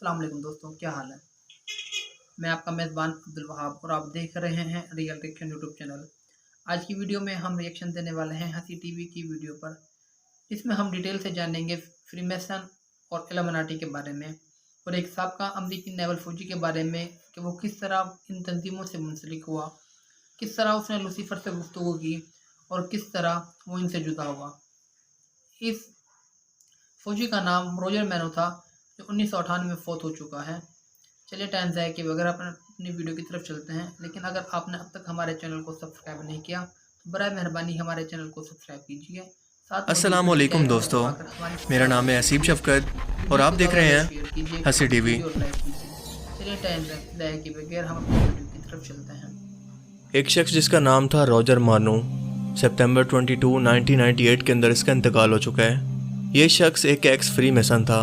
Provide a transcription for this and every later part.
अस्सलाम वालेकुम दोस्तों, क्या हाल है। मैं आपका मेज़बान अब्दुल वहाब और आप देख रहे हैं रियल रिएक्शन यूट्यूब चैनल। आज की वीडियो में हम रिएक्शन देने वाले हैं हंसी टीवी की वीडियो पर। इसमें हम डिटेल से जानेंगे फ्रीमेसन और इल्यूमिनाटी के बारे में और एक साबका अमरीकी नेवल फौजी के बारे में कि वो किस तरह इन तंजीमों से मुंसलिक हुआ, किस तरह उसने लूसीफर से गुफ्तगू की और किस तरह वो इनसे जुदा हुआ। इस फौजी का नाम रॉजर मैनो था जो 1998 में फौत हो चुका है। चलिए टाइम ज़ाया किए बगैर अपनी वीडियो की तरफ चलते हैं। लेकिन अगर आपने अब तक हमारे चैनल को सब्सक्राइब नहीं किया तो बराए मेहरबानी हमारे चैनल को सब्सक्राइब कीजिए। अस्सलाम वालेकुम दोस्तों, मेरा नाम है असीब शफकत और आप देख रहे हैं हंसी टीवी। चलिए टाइम ज़ाया किए बगैर हम अपनी वीडियो की तरफ चलते हैं। एक शख्स जिसका नाम था रॉजर मानो, सितंबर 22, 1998 के अंदर इसका इंतकाल हो चुका है। ये शख्स एक एक्स फ्री मेसन था,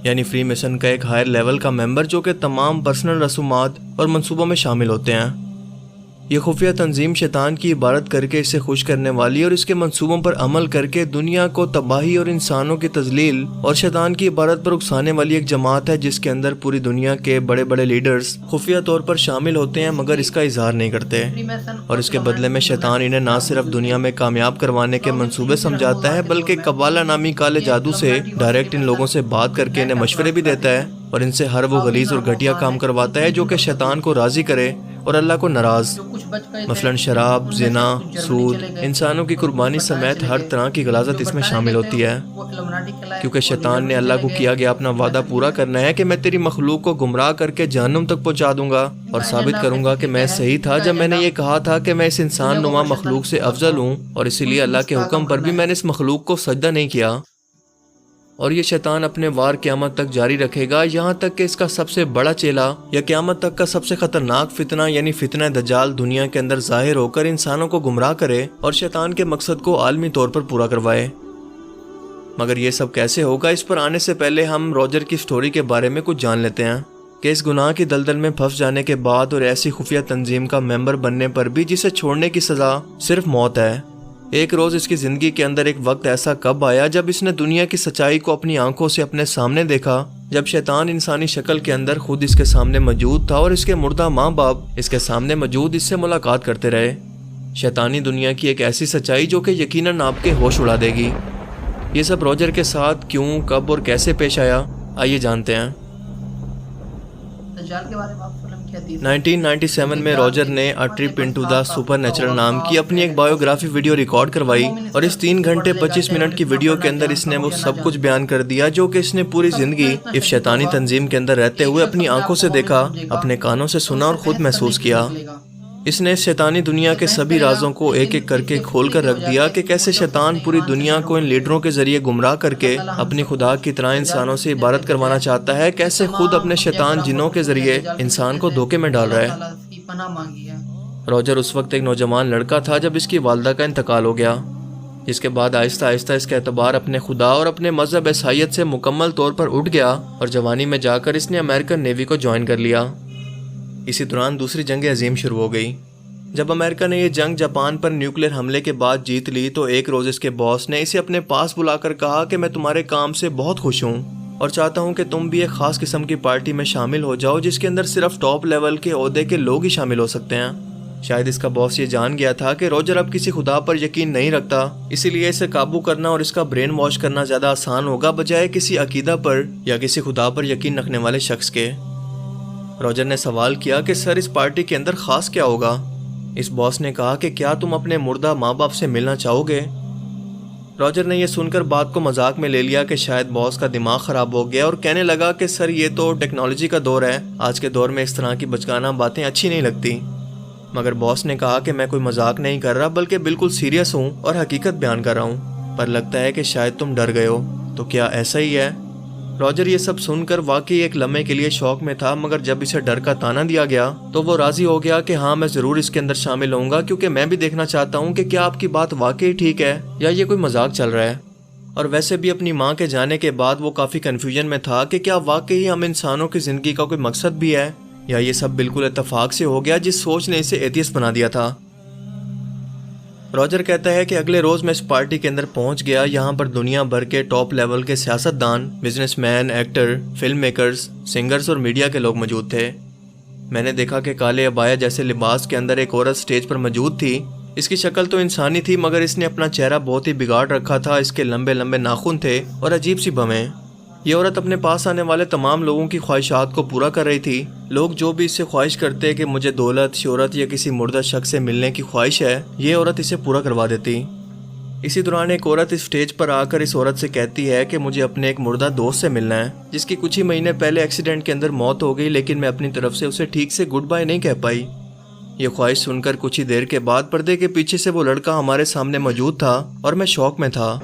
यानी फ्री मेसन का एक हायर लेवल का मेंबर जो कि तमाम पर्सनल रसूमात और मंसूबों में शामिल होते हैं। ये खुफिया तंजीम शैतान की इबारत करके इसे खुश करने वाली और इसके मंसूबों पर अमल करके दुनिया को तबाही और इंसानों की तजलील और शैतान की इबारत पर उकसाने वाली एक जमात है, जिसके अंदर पूरी दुनिया के बड़े बड़े लीडर्स खुफिया तौर पर शामिल होते हैं मगर इसका इजहार नहीं करते, और इसके बदले में शैतान इन्हें ना सिर्फ दुनिया में कामयाब करवाने के मंसूबे समझाता है बल्कि कबाला नामी काले जादू से डायरेक्ट इन लोगों से बात करके इन्हें मशवरे भी देता है और इनसे हर वो गलीज और घटिया काम करवाता है जो कि शैतान को राजी करे और अल्लाह को नाराज। मसलन शराब, जिना, सूद, इंसानों की कुर्बानी समेत हर तरह की गलाजत इसमें शामिल होती है, क्योंकि शैतान ने अल्लाह को किया गया अपना वादा पूरा करना है कि मैं तेरी मखलूक को गुमराह करके जहन्नुम तक पहुंचा दूंगा और साबित करूंगा कि मैं सही था जब मैंने ये कहा था कि मैं इस इंसान नुमा मखलूक से अफजल हूँ, और इसीलिए अल्लाह के हुक्म पर भी मैंने इस मखलूक को सजदा नहीं किया। और ये शैतान अपने वार क़यामत तक जारी रखेगा, यहाँ तक कि इसका सबसे बड़ा चेला या क़यामत तक का सबसे खतरनाक फितना यानी फितना दज्जाल दुनिया के अंदर जाहिर होकर इंसानों को गुमराह करे और शैतान के मकसद को आलमी तौर पर पूरा करवाए। मगर ये सब कैसे होगा, इस पर आने से पहले हम रॉजर की स्टोरी के बारे में कुछ जान लेते हैं कि इस गुनाह की दलदल में फंस जाने के बाद और ऐसी खुफिया तंजीम का मेंबर बनने पर भी जिसे छोड़ने की सज़ा सिर्फ मौत है। एक रोज़ इसकी ज़िंदगी के अंदर एक वक्त ऐसा कब आया जब इसने दुनिया की सच्चाई को अपनी आंखों से अपने सामने देखा, जब शैतान इंसानी शक्ल के अंदर खुद इसके सामने मौजूद था और इसके मुर्दा माँ बाप इसके सामने मौजूद इससे मुलाकात करते रहे। शैतानी दुनिया की एक ऐसी सच्चाई जो कि यकीनन आपके होश उड़ा देगी। ये सब रॉजर के साथ क्यों, कब और कैसे पेश आया, आइए जानते हैं। दज्जाल के बारे में आप 1997 में रॉजर ने a trip into the supernatural नाम की अपनी एक बायोग्राफी वीडियो रिकॉर्ड करवाई और इस 3 घंटे 25 मिनट की वीडियो के अंदर इसने वो सब कुछ बयान कर दिया जो कि इसने पूरी जिंदगी इस शैतानी तंजीम के अंदर रहते हुए अपनी आंखों से देखा, अपने कानों से सुना और खुद महसूस किया। इसने इस शैतानी दुनिया के सभी राजों को एक एक करके खोल कर रख दिया कि कैसे शैतान पूरी दुनिया को इन लीडरों के जरिए गुमराह करके अपनी खुदा की तरह इंसानों से इबारत करवाना चाहता है, कैसे खुद अपने शैतान जिनों के जरिए इंसान को धोखे में डाल रहा है। रॉजर उस वक्त एक नौजवान लड़का था जब इसकी वालदा का इंतकाल हो गया, जिसके बाद आहिस्ता आहिस्ता इसका एतबार अपने खुदा और अपने मजहब ईसाईयत से मुकम्मल तौर पर उठ गया और जवानी में जाकर इसने अमेरिकन नेवी को ज्वाइन कर लिया। इसी दौरान दूसरी जंग अजीम शुरू हो गई। जब अमेरिका ने यह जंग जापान पर न्यूक्लियर हमले के बाद जीत ली तो एक रोज़ इसके बॉस ने इसे अपने पास बुलाकर कहा कि मैं तुम्हारे काम से बहुत खुश हूँ और चाहता हूँ कि तुम भी एक ख़ास किस्म की पार्टी में शामिल हो जाओ जिसके अंदर सिर्फ टॉप लेवल के ओहदे के लोग ही शामिल हो सकते हैं। शायद इसका बॉस ये जान गया था कि रॉजर अब किसी खुदा पर यकीन नहीं रखता, इसीलिए इसे काबू करना और इसका ब्रेन वॉश करना ज़्यादा आसान होगा बजाय किसी अकीदा पर या किसी खुदा पर यकीन रखने वाले शख्स के। रॉजर ने सवाल किया कि सर इस पार्टी के अंदर ख़ास क्या होगा। इस बॉस ने कहा कि क्या तुम अपने मुर्दा माँ बाप से मिलना चाहोगे। रॉजर ने यह सुनकर बात को मजाक में ले लिया कि शायद बॉस का दिमाग ख़राब हो गया और कहने लगा कि सर ये तो टेक्नोलॉजी का दौर है, आज के दौर में इस तरह की बचकाना बातें अच्छी नहीं लगती। मगर बॉस ने कहा कि मैं कोई मजाक नहीं कर रहा बल्कि बिल्कुल सीरियस हूँ और हकीकत बयान कर रहा हूँ, पर लगता है कि शायद तुम डर गए हो, तो क्या ऐसा ही है। रॉजर ये सब सुनकर वाकई एक लम्हे के लिए शौक में था, मगर जब इसे डर का ताना दिया गया तो वो राजी हो गया कि हाँ मैं ज़रूर इसके अंदर शामिल होऊंगा, क्योंकि मैं भी देखना चाहता हूँ कि क्या आपकी बात वाकई ठीक है या ये कोई मजाक चल रहा है। और वैसे भी अपनी माँ के जाने के बाद वो काफ़ी कन्फ्यूजन में था कि क्या वाकई हम इंसानों की ज़िंदगी का कोई मकसद भी है या ये सब बिल्कुल इत्तेफाक से हो गया जिस सोच ने इसे एथियस्ट बना दिया था। روجر کہتا ہے کہ اگلے روز میں اس پارٹی کے اندر پہنچ گیا. یہاں پر دنیا بھر کے ٹاپ لیول کے سیاستدان، business man, actor, film makers, singers اور میڈیا کے لوگ موجود تھے. میں نے دیکھا کہ کالے عبایا جیسے لباس کے اندر ایک عورت سٹیج پر موجود تھی. اس کی شکل تو انسانی تھی مگر اس نے اپنا چہرہ بہت ہی بگاڑ رکھا تھا. اس کے لمبے لمبے ناخن تھے اور عجیب سی بھویں. یہ عورت اپنے پاس آنے والے تمام لوگوں کی خواہشات کو پورا کر رہی تھی. لوگ جو بھی اس سے خواہش کرتے کہ مجھے دولت، شہرت یا کسی مردہ شخص سے ملنے کی خواہش ہے، یہ عورت اسے پورا کروا دیتی. اسی دوران ایک عورت اس سٹیج پر آ کر اس عورت سے کہتی ہے کہ مجھے اپنے ایک مردہ دوست سے ملنا ہے جس کی کچھ ہی مہینے پہلے ایکسیڈنٹ کے اندر موت ہو گئی، لیکن میں اپنی طرف سے اسے ٹھیک سے گڈ بائی نہیں کہہ پائی. یہ خواہش سن کر کچھ ہی دیر کے بعد پردے کے پیچھے سے وہ لڑکا ہمارے سامنے موجود تھا اور میں شوق میں تھا.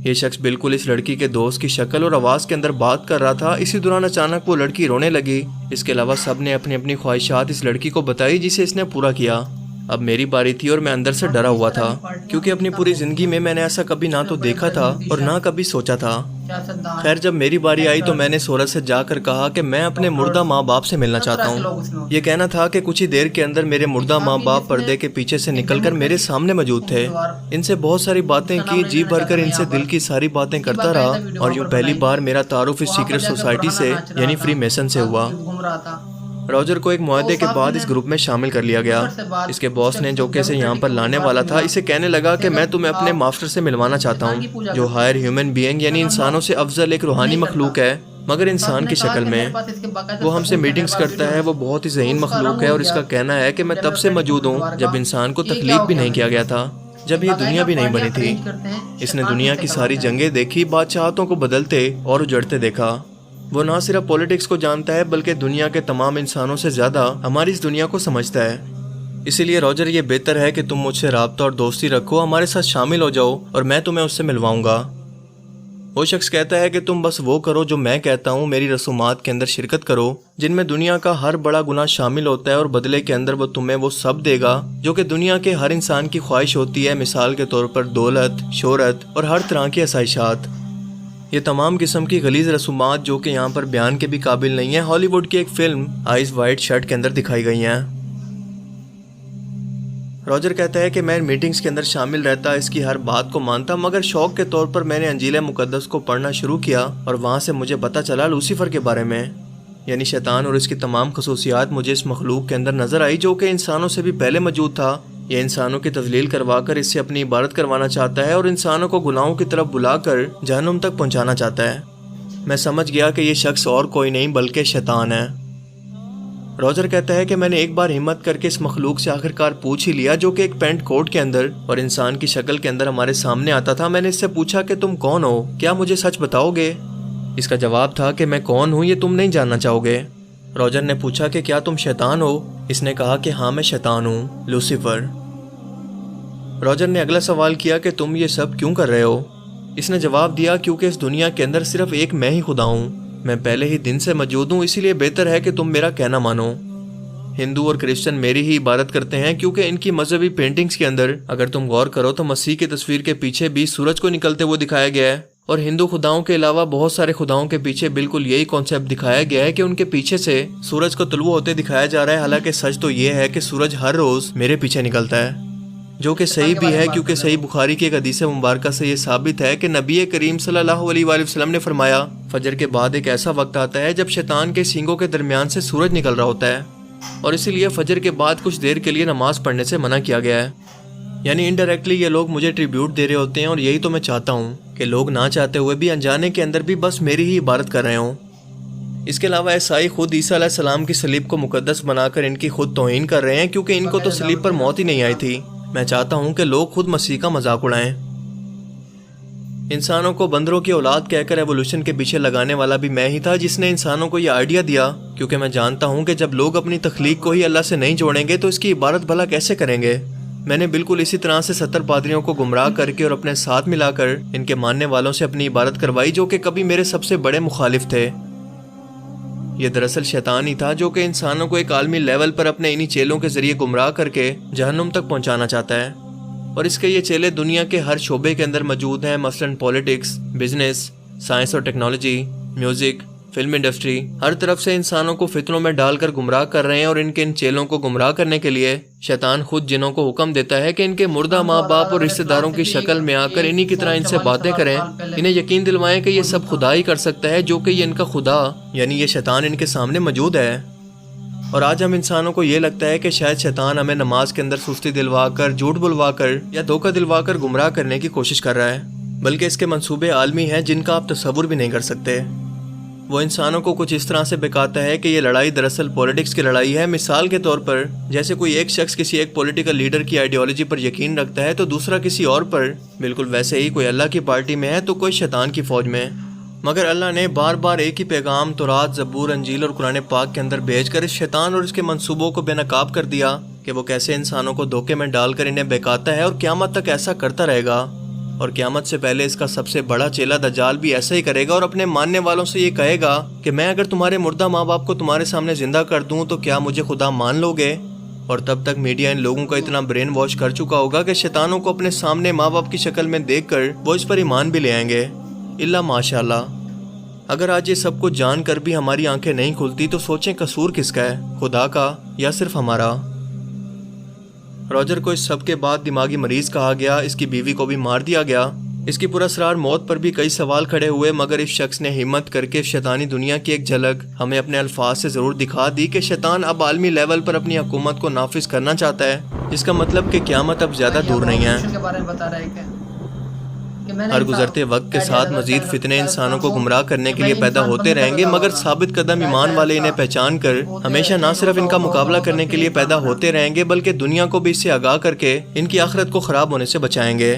یہ شخص بالکل اس لڑکی کے دوست کی شکل اور آواز کے اندر بات کر رہا تھا. اسی دوران اچانک وہ لڑکی رونے لگی. اس کے علاوہ سب نے اپنی اپنی خواہشات اس لڑکی کو بتائی جسے اس نے پورا کیا. اب میری باری تھی اور میں اندر سے ڈرا ہوا تھا کیونکہ اپنی پوری زندگی میں نے ایسا کبھی نہ تو دیکھا تھا اور نہ کبھی سوچا تھا. خیر جب میری باری آئی تو میں نے اس عورت سے جا کر کہا کہ میں اپنے مردہ ماں باپ سے ملنا چاہتا ہوں. یہ کہنا تھا کہ کچھ ہی دیر کے اندر میرے مردہ ماں باپ پردے کے پیچھے سے نکل کر میرے سامنے موجود تھے. ان سے بہت ساری باتیں کی، جی بھر کر ان سے دل کی ساری باتیں کرتا رہا اور یوں پہلی بار میرا تعارف اس سیکرٹ سوسائٹی سے یعنی فری میسن سے ہوا. روجر کو ایک معاہدے کے بعد اس گروپ میں شامل کر لیا گیا. اس کے باس نے جو کہ اسے یہاں پر لانے والا تھا اسے کہنے لگا کہ میں تمہیں اپنے ماسٹر سے ملوانا چاہتا ہوں جو ہائر ہیومن بینگ یعنی انسانوں سے افضل ایک روحانی مخلوق ہے مگر انسان کی شکل میں. وہ ہم سے میٹنگز کرتا ہے. وہ بہت ہی ذہین مخلوق ہے اور اس کا کہنا ہے کہ میں تب سے موجود ہوں جب انسان کو تخلیق بھی نہیں کیا گیا تھا، جب یہ دنیا بھی نہیں بنی تھی. اس نے دنیا کی ساری جنگیں دیکھی، بادشاہتوں کو بدلتے اور اجڑتے دیکھا. وہ نہ صرف پولیٹکس کو جانتا ہے بلکہ دنیا کے تمام انسانوں سے زیادہ ہماری اس دنیا کو سمجھتا ہے. اسی لیے روجر یہ بہتر ہے کہ تم مجھ سے رابطہ اور دوستی رکھو، ہمارے ساتھ شامل ہو جاؤ اور میں تمہیں اس سے ملواؤں گا. وہ شخص کہتا ہے کہ تم بس وہ کرو جو میں کہتا ہوں، میری رسومات کے اندر شرکت کرو جن میں دنیا کا ہر بڑا گناہ شامل ہوتا ہے اور بدلے کے اندر وہ تمہیں وہ سب دے گا جو کہ دنیا کے ہر انسان کی خواہش ہوتی ہے، مثال کے طور پر دولت، شہرت اور ہر طرح کی آسائشات. یہ تمام قسم کی غلیظ رسومات جو کہ یہاں پر بیان کے بھی قابل نہیں ہیں، ہالی ووڈ کی ایک فلم آئیز وائٹ شٹ کے اندر دکھائی گئی ہیں. روجر کہتا ہے کہ میں میٹنگز کے اندر شامل رہتا، اس کی ہر بات کو مانتا مگر شوق کے طور پر میں نے انجیل مقدس کو پڑھنا شروع کیا اور وہاں سے مجھے پتہ چلا لوسیفر کے بارے میں، یعنی شیطان، اور اس کی تمام خصوصیات مجھے اس مخلوق کے اندر نظر آئی جو کہ انسانوں سے بھی پہلے موجود تھا. یہ انسانوں کی تذلیل کروا کر اس سے اپنی عبادت کروانا چاہتا ہے اور انسانوں کو گناہوں کی طرف بلا کر جہنم تک پہنچانا چاہتا ہے. میں سمجھ گیا کہ یہ شخص اور کوئی نہیں بلکہ شیطان ہے. روجر کہتا ہے کہ میں نے ایک بار ہمت کر کے اس مخلوق سے آخرکار پوچھ ہی لیا جو کہ ایک پینٹ کوٹ کے اندر اور انسان کی شکل کے اندر ہمارے سامنے آتا تھا. میں نے اس سے پوچھا کہ تم کون ہو، کیا مجھے سچ بتاؤ گے؟ اس کا جواب تھا کہ میں کون ہوں یہ تم نہیں جاننا چاہو گے. روجر نے پوچھا کہ کیا تم شیطان ہو؟ اس نے کہا کہ ہاں میں شیطان ہوں، لوسیفر. روجر نے اگلا سوال کیا کہ تم یہ سب کیوں کر رہے ہو؟ اس نے جواب دیا کیونکہ اس دنیا کے اندر صرف ایک میں ہی خدا ہوں، میں پہلے ہی دن سے موجود ہوں، اسی لیے بہتر ہے کہ تم میرا کہنا مانو. ہندو اور کرسچن میری ہی عبادت کرتے ہیں کیونکہ ان کی مذہبی پینٹنگز کے اندر اگر تم غور کرو تو مسیح کی تصویر کے پیچھے بھی سورج کو نکلتے ہوئے دکھایا گیا ہے، اور ہندو خداؤں کے علاوہ بہت سارے خداؤں کے پیچھے بالکل یہی کانسیپٹ دکھایا گیا ہے کہ ان کے پیچھے سے سورج کو طلوع ہوتے دکھایا جا رہا ہے. حالانکہ سچ تو یہ ہے کہ سورج ہر روز میرے پیچھے نکلتا ہے، جو کہ صحیح بھی ہے کیونکہ صحیح بخاری کی ایک حدیث مبارکہ سے یہ ثابت ہے کہ نبی کریم صلی اللہ علیہ وآلہ وسلم نے فرمایا فجر کے بعد ایک ایسا وقت آتا ہے جب شیطان کے سینگوں کے درمیان سے سورج نکل رہا ہوتا ہے، اور اسی لیے فجر کے بعد کچھ دیر کے لیے نماز پڑھنے سے منع کیا گیا ہے. یعنی انڈائریکٹلی یہ لوگ مجھے ٹریبیوٹ دے رہے ہوتے ہیں، اور یہی تو میں چاہتا ہوں کہ لوگ نہ چاہتے ہوئے بھی انجانے کے اندر بھی بس میری ہی عبادت کر رہے ہوں. اس کے علاوہ عیسائی خود عیسیٰ علیہ السلام کی صلیب کو مقدس بنا کر ان کی خود توہین کر رہے ہیں کیونکہ ان کو تو صلیب پر موت ہی نہیں آئی تھی. میں چاہتا ہوں کہ لوگ خود مسیح کا مذاق اڑائیں. انسانوں کو بندروں کی اولاد کہہ کر ایوولوشن کے پیچھے لگانے والا بھی میں ہی تھا جس نے انسانوں کو یہ آئیڈیا دیا، کیونکہ میں جانتا ہوں کہ جب لوگ اپنی تخلیق کو ہی اللہ سے نہیں جوڑیں گے تو اس کی عبادت بھلا کیسے کریں گے. میں نے بالکل اسی طرح سے 70 پادریوں کو گمراہ کر کے اور اپنے ساتھ ملا کر ان کے ماننے والوں سے اپنی عبادت کروائی جو کہ کبھی میرے سب سے بڑے مخالف تھے. یہ دراصل شیطان ہی تھا جو کہ انسانوں کو ایک عالمی لیول پر اپنے انہی چیلوں کے ذریعے گمراہ کر کے جہنم تک پہنچانا چاہتا ہے. اور اس کے یہ چیلے دنیا کے ہر شعبے کے اندر موجود ہیں، مثلاً پولیٹکس، بزنس، سائنس اور ٹیکنالوجی، میوزک، फिल्म इंडस्ट्री हर तरफ से इंसानों को फितनों में डालकर गुमराह कर रहे हैं और इनके इन चेलों को गुमराह करने के लिए शैतान खुद जिनों को हुक्म देता है कि इनके मुर्दा माँ बाप और रिश्तेदारों की शक्ल में आकर इन्हीं की तरह इनसे बातें करें, इन्हें यकीन दिलवाएं कि ये सब खुदा ही कर सकता है, जो कि ये इनका खुदा यानी ये शैतान इनके सामने मौजूद है। और आज हम इंसानों को ये लगता है कि शायद शैतान हमें नमाज के अंदर सुस्ती दिलवा कर, झूठ बुलवा कर या धोखा दिलवा कर गुमराह करने की कोशिश कर रहा है, बल्कि इसके मंसूबे आलमी हैं जिनका आप तसव्वुर भी नहीं कर सकते। वो इंसानों को कुछ इस तरह से बहकाता है कि ये लड़ाई दरअसल पॉलिटिक्स की लड़ाई है। मिसाल के तौर पर जैसे कोई एक शख्स किसी एक पॉलिटिकल लीडर की आइडियोलॉजी पर यकीन रखता है तो दूसरा किसी और पर, बिल्कुल वैसे ही कोई अल्लाह की पार्टी में है तो कोई शैतान की फौज में। मगर अल्लाह ने बार बार एक ही पैगाम तौरात, ज़बूर, अंजील और कुरान पाक के अंदर भेजकर इस शैतान और इसके मंसूबों को बेनकाब कर दिया कि वो कैसे इंसानों को धोखे में डालकर इन्हें बहकाता है और क़यामत तक ऐसा करता रहेगा। और क़यामत से पहले इसका सबसे बड़ा चेला दज्जाल भी ऐसा ही करेगा और अपने मानने वालों से ये कहेगा कि मैं अगर तुम्हारे मुर्दा माँ बाप को तुम्हारे सामने जिंदा कर दूँ तो क्या मुझे खुदा मान लोगे। और तब तक मीडिया इन लोगों का इतना ब्रेन वॉश कर चुका होगा कि शैतानों को अपने सामने माँ बाप की शक्ल में देख कर वो इस पर ईमान भी ले आएंगे, इल्ला माशाल्लाह। अगर आज ये सब कुछ जान कर भी हमारी आंखें नहीं खुलती तो सोचें कसूर किसका है, खुदा का या सिर्फ हमारा। रॉजर को इस सब के बाद दिमागी मरीज कहा गया, इसकी बीवी को भी मार दिया गया। इसकी पुरअसरार मौत पर भी कई सवाल खड़े हुए, मगर इस शख्स ने हिम्मत करके शैतानी दुनिया की एक झलक हमें अपने अल्फाज से ज़रूर दिखा दी कि शैतान अब आलमी लेवल पर अपनी हुकूमत को नाफिज करना चाहता है, जिसका मतलब कि क़यामत अब ज़्यादा दूर नहीं है। हर गुजरते वक्त के साथ मजीद फितने इंसानों को गुमराह करने के लिए पैदा होते रहेंगे, मगर साबित कदम ईमान वाले इन्हें पहचान कर हमेशा ना सिर्फ इनका मुकाबला करने के लिए पैदा होते रहेंगे, बल्कि दुनिया को भी इससे आगाह करके इनकी आखिरत को ख़राब होने से बचाएंगे।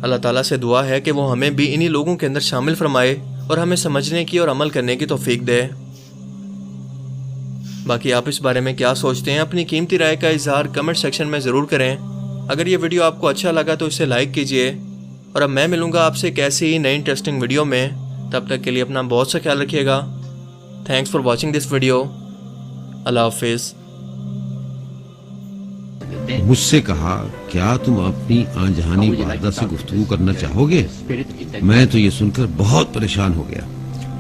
अल्लाह ताला से दुआ है कि वो हमें भी इन्हीं लोगों के अंदर शामिल फरमाए और हमें समझने की और अमल करने की तौफीक दे। बाकी आप इस बारे में क्या सोचते हैं, अपनी कीमती राय का इजहार कमेंट सेक्शन में ज़रूर करें। अगर ये वीडियो आपको अच्छा लगा तो इसे लाइक कीजिए और अब मैं मिलूंगा आपसे एक ऐसी ही नई इंटरेस्टिंग वीडियो में। तब तक के लिए अपना बहुत सा ख्याल रखिएगा। Thanks for watching this video. अल्लाह हाफिज़। मुझसे कहा, क्या तुम अपनी आनजहानी वालदा से गुफ्तगू करना चाहोगे? मैं तो ये सुनकर बहुत परेशान हो गया।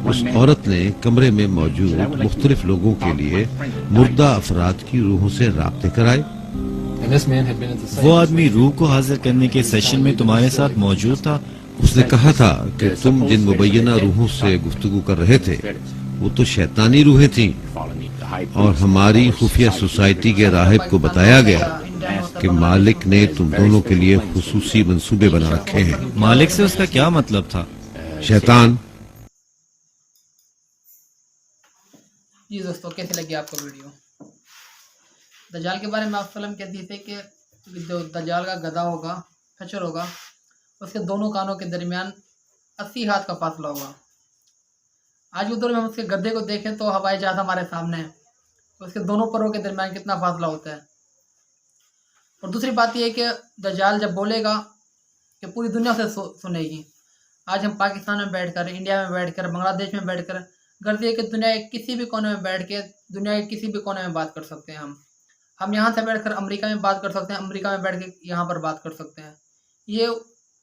उस औरत ने कमरे में मौजूद मुख्तलिफ लोगों के लिए मुर्दा अफराद की रूहों से राब्ते कराए। वो आदमी रूह को हाजिर करने के सेशन में तुम्हारे साथ मौजूद था। उसने कहा था कि तुम जिन मुबैना रूहों से गुफ्तगू कर रहे थे वो तो शैतानी रूहें थीं, और हमारी खुफिया सोसाइटी के राहिब को बताया गया कि मालिक ने तुम दोनों के लिए खुसूसी मंसूबे बना रखे हैं। मालिक से उसका क्या मतलब था? शैतान। जी दोस्तों, कैसे लगी आपको वीडियो? दज्जाल के बारे में आप सलम कहती थे कि जो दज्जाल का गधा होगा, खच्चर होगा, उसके दोनों कानों के दरमियान 80 हाथ का फासला होगा। आज के दौर में हम उसके गधे को देखें तो हवाई जहाज हमारे सामने है, तो उसके दोनों परों के दरमियान कितना फासला होता है। और दूसरी बात यह है कि दज्जाल जब बोलेगा कि पूरी दुनिया से सुनेगी। आज हम पाकिस्तान में बैठकर, इंडिया में बैठकर, बांग्लादेश में बैठकर, गर्दी है कि दुनिया के किसी भी कोने में बैठ के दुनिया के किसी भी कोने में बात कर सकते हैं। हम यहाँ से बैठकर अमेरिका में बात कर सकते हैं, अमेरिका में बैठ के यहाँ पर बात कर सकते हैं। ये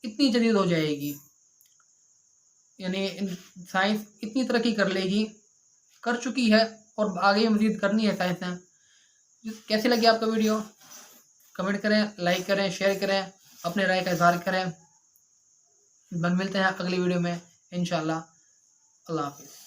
इतनी जदीद हो जाएगी, यानी साइंस इतनी तरक्की कर लेगी, कर चुकी है और आगे मज़ीद करनी है साइंस ने। कैसी लगी आपका वीडियो? कमेंट करें, लाइक करें, शेयर करें, अपने राय का इजहार करें। मिलते हैं अगली वीडियो में इंशाल्लाह। अल्लाह हाफिज़।